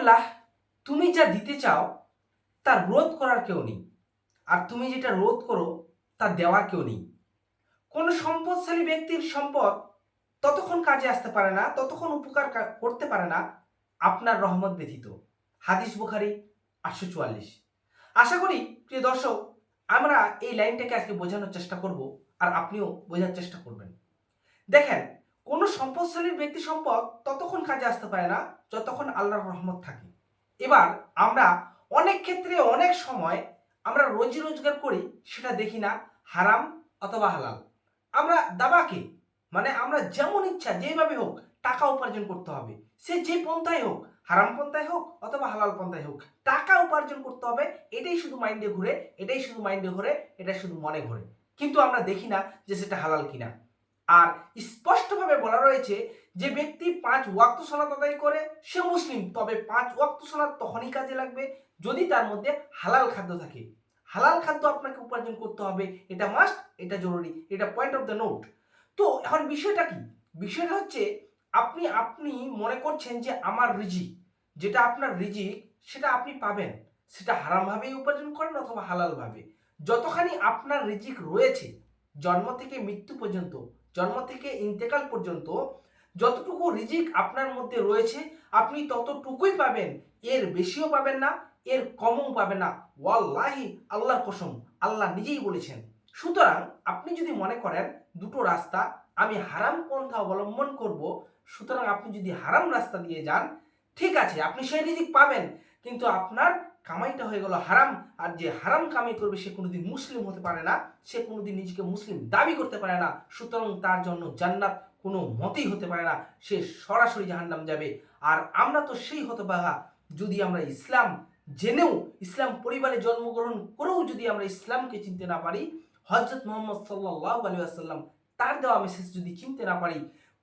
আল্লাহ তুমি যা দিতে চাও তার রোধ করার কেউ নেই, আর তুমি যেটা রোধ করো তা দেওয়ার কেউ নেই। কোনো সম্পদশালী ব্যক্তির সম্পদ ততক্ষণ কাজে আসতে পারে না, ততক্ষণ উপকার করতে পারে না আপনার রহমত ব্যতীত। হাদিস বুখারী 844। আশা করি প্রিয় দর্শক আমরা এই লাইনটাকে আজকে বোঝানোর চেষ্টা করব, আর আপনিও বোঝার চেষ্টা করবেন। দেখেন, কোনো সম্পদশালী ব্যক্তি সম্পদ ততক্ষণ কাজে আসতে পারে না যতক্ষণ আল্লাহর রহমত থাকে। এবার আমরা অনেক ক্ষেত্রে অনেক সময় আমরা রোজি রোজগার করি, সেটা দেখি না হারাম অথবা হালাল। আমরা দাবাকে মানে আমরা যেমন ইচ্ছা যেভাবে হোক টাকা উপার্জন করতে হবে, সে যে পন্থায় হোক, হারাম পন্থায় হোক অথবা হালাল পন্থায় হোক, টাকা উপার্জন করতে হবে। এটাই শুধু মাইন্ডে ঘুরে, এটাই শুধু মাইন্ডে ঘুরে, এটা শুধু মনে ঘুরে, কিন্তু আমরা দেখি না যে সেটা হালাল কিনা। আর স্পষ্টভাবে বলা রয়েছে যে ব্যক্তি 5 ওয়াক্ত সালাত আদায় করে সে মুসলিম, তবে 5 ওয়াক্ত সালাত তখনই কাজে লাগবে যদি তার মধ্যে হালাল খাদ্য থাকে। হালাল খাদ্য আপনাকে উপার্জন করতে হবে, এটা মাস্ট, এটা জরুরি, এটা পয়েন্ট অফ দ্য নোট। তো এখন বিষয়টা কি? বিষয়টা হচ্ছে আপনি আপনি মনে করছেন যে আমার রিজিক, যেটা আপনার রিজিক সেটা আপনি পাবেন, সেটা হারামভাবেই উপার্জন করেন অথবা হালালভাবে। যতখানি আপনার রিজিক রয়েছে জন্ম থেকে মৃত্যু পর্যন্ত, জন্ম থেকে ইন্তেকাল পর্যন্ত যতটুকু রিজিক আপনার মধ্যে রয়েছে আপনি ততটুকুই পাবেন, এর বেশিও পাবেন না, এর কমও পাবেন না। ওয়াল্লাহি, আল্লাহর কসম, আল্লাহ নিজেই বলেছেন। সুতরাং আপনি যদি মনে করেন দুটো রাস্তা, আমি হারাম পন্থা অবলম্বন করব, সুতরাং আপনি যদি হারাম রাস্তা দিয়ে যান, ঠিক আছে আপনি সেই রিজিক পাবেন, কিন্তু আপনার কামাইটা হয়ে গেল হারাম। আর যে হারাম কামাই করবে সে কোনোদিন মুসলিম হতে পারে না, সে কোনোদিন নিজেকে মুসলিম দাবি করতে পারে না, সুতরাং তার জন্য জান্নাত কোনো মতেই হতে পারে না, সে সরাসরি জাহান্নাম যাবে। আর আমরা তো সেই হতভাগা, যদি আমরা ইসলাম জেনেও, ইসলাম পরিবারে জন্মগ্রহণ করেও যদি আমরা ইসলামকে চিনতে না পারি, হযরত মুহাম্মদ সাল্লাল্লাহু আলাইহি ওয়াসাল্লাম তার দেওয়া মেসেজ যদি চিনতে না পারি,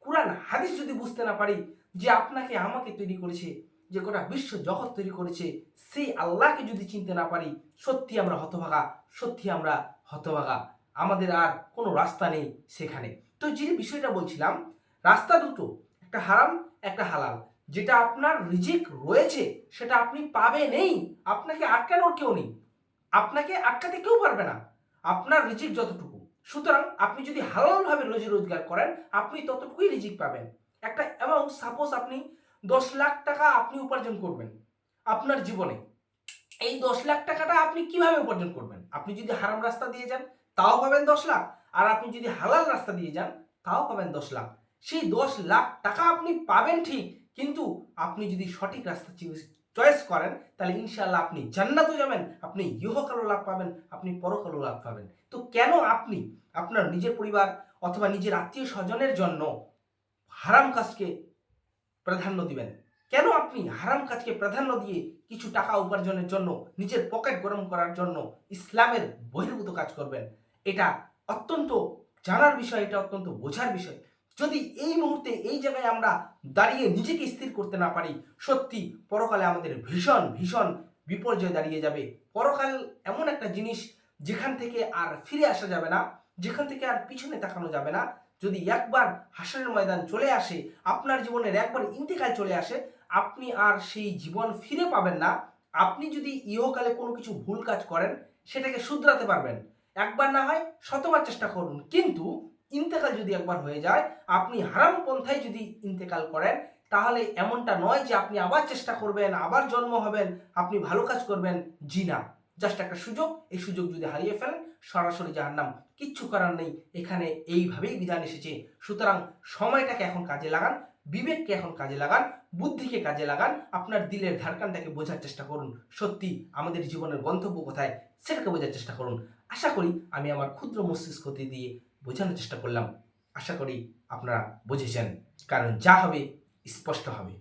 কোরআন হাদিস যদি বুঝতে না পারি, যে আপনাকে আমাকে তৈরি করেছে, যে গোটা বিশ্ব জগৎ তৈরি করেছে, সেই আল্লাহকে যদি চিনতে না পারি, সত্যি আমরা হতভাগা, সত্যি আমরা হতভাগা, আমাদের আর কোনো রাস্তা নেই সেখানে। তো যে বিষয়টা বলছিলাম, রাস্তা দুটো, একটা হারাম একটা হালাল। যেটা আপনার রিজিক রয়েছে সেটা আপনি পাবেনই, আপনাকে আটকানোর কেউ নেই, আপনাকে আটকাতে কেউ পারবে না, আপনার রিজিক যতটুকু। সুতরাং আপনি যদি হালালভাবে রুজি রোজগার করেন আপনি ততটুকুই রিজিক পাবেন। একটা অ্যামাউন্ট, সাপোজ আপনি 10 লাখ টাকা আপনি উপার্জন করবেন আপনার জীবনে, এই 10 লাখ টাকাটা আপনি কিভাবে উপার্জন করবেন? আপনি যদি হারাম রাস্তা দিয়ে যান তাও পাবেন 10 লাখ, আর আপনি যদি হালাল রাস্তা দিয়ে যান তাও পাবেন 10 লাখ। সেই 10 লাখ টাকা আপনি পাবেন ঠিক, কিন্তু আপনি যদি সঠিক রাস্তা চয়েস করেন তাহলে ইনশাআল্লাহ আপনি জান্নাতও যাবেন, আপনি ইহকালও লাভ পাবেন, আপনি পরকালও লাভ পাবেন। তো কেন আপনি আপনার নিজের পরিবার অথবা নিজের আত্মীয় স্বজনের জন্য হারাম কাজকে প্রাধান্য দিবেন? কেন আপনি হারাম কাজকে প্রাধান্য দিয়ে কিছু টাকা উপার্জনের জন্য, নিজের পকেট গরম করার জন্য ইসলামের বহির্ভূত কাজ করবেন? এটা অত্যন্ত জানার বিষয়, এটা অত্যন্ত বোঝার বিষয়। যদি এই মুহূর্তে এই জায়গায় আমরা দাঁড়িয়ে নিজেকে স্থির করতে না পারি, সত্যি পরকালে আমাদের ভীষণ ভীষণ বিপর্যয় দাঁড়িয়ে যাবে। পরকাল এমন একটা জিনিস যেখান থেকে আর ফিরে আসা যাবে না, যেখান থেকে আর পিছনে তাকানো যাবে না। যদি একবার হাসরের ময়দান চলে আসে, আপনার জীবনের একবার ইন্তেকাল চলে আসে, আপনি আর সেই জীবন ফিরে পাবেন না। আপনি যদি ইহকালে কোনো কিছু ভুল কাজ করেন সেটাকে শুধরাতে পারবেন, একবার না হয় শতবার চেষ্টা করুন, কিন্তু ইন্তেকাল যদি একবার হয়ে যায়, আপনি হারাম পন্থায় যদি ইন্তেকাল করেন, তাহলে এমনটা নয় যে আপনি আবার চেষ্টা করবেন, আবার জন্ম হবেন, আপনি ভালো কাজ করবেন, জি না। জাস্ট একটা সুযোগ, এই সুযোগ যদি হারিয়ে ফেলেন সরাসরি জাহান্নাম, কিচ্ছু করার নেই, এখানে এইভাবেই বিধান এসেছে। সুতরাং সময়টাকে এখন কাজে লাগান, বিবেককে এখন কাজে লাগান, বুদ্ধিকে কাজে লাগান, আপনার দিলের ধারকানটাকে বোঝার চেষ্টা করুন, সত্যি আমাদের জীবনের গন্তব্য কোথায় সেটাকে বোঝার চেষ্টা করুন। আশা করি আমি আমার ক্ষুদ্র মস্তিষ্ক দিয়ে বোঝানোর চেষ্টা করলাম, আশা করি আপনারা বুঝেছেন, কারণ যা হবে স্পষ্ট হবে।